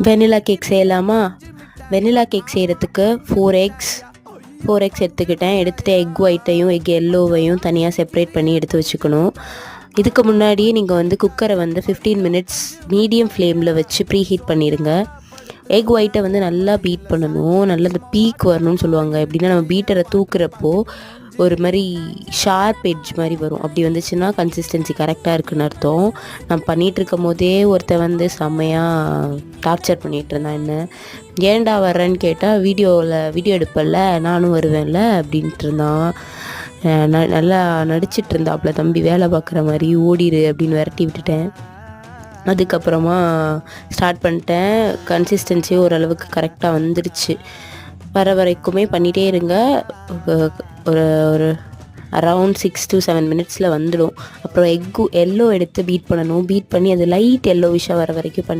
Vanilla cake செய்யலாமா? Vanilla cake செய்கிறதுக்கு 4 X எடுத்துக்கிட்டேன். எடுத்துகிட்டு எக் ஒயிட்டையும் எக் எல்லோவையும் தனியாக செப்ரேட் பண்ணி எடுத்து வச்சுக்கணும். இதுக்கு முன்னாடியே நீங்கள் குக்கரை 15 மினிட்ஸ் மீடியம் ஃப்ளேமில் வச்சு ப்ரீ ஹீட் பண்ணிடுங்க. எக் ஒயிட்டை நல்லா பீட் பண்ணணும். நல்லா அந்த பீக் வரணும்னு சொல்லுவாங்க. எப்படின்னா நம்ம பீட்டரை தூக்குறப்போ ஒரு மாதிரி ஷார்ப் எட்ஜ் மாதிரி வரும். அப்படி வந்துச்சுன்னா கன்சிஸ்டன்சி கரெக்டாக இருக்குன்னு அர்த்தம். நான் பண்ணிகிட்ருக்கும் போதே ஒருத்தன் செம்மையாக டார்ச்சர் பண்ணிகிட்டு இருந்தான். என்ன ஏன்டா வர்றேன்னு கேட்டால் வீடியோ எடுப்பல நானும் வருவேன்ல அப்படின்ட்டு இருந்தான். நல்லா நடிச்சிட்டு இருந்தாப்புல தம்பி, வேலை பார்க்குற மாதிரி, ஓடிடு அப்படின்னு விரட்டி விட்டுட்டேன். அதுக்கப்புறமா ஸ்டார்ட் பண்ணிட்டேன். கன்சிஸ்டன்சி ஓரளவுக்கு கரெக்டாக வந்துடுச்சு. வர வரைக்குமே பண்ணிகிட்டே இருங்க. ஒரு அரவுண்ட் 6 to 7 மினிட்ஸில் வந்துடும். அப்புறம் எல்லோ எடுத்து பீட் பண்ணணும். பீட் பண்ணி அது லைட் எல்லோவிஷாக வர வரைக்கும் பண்ணி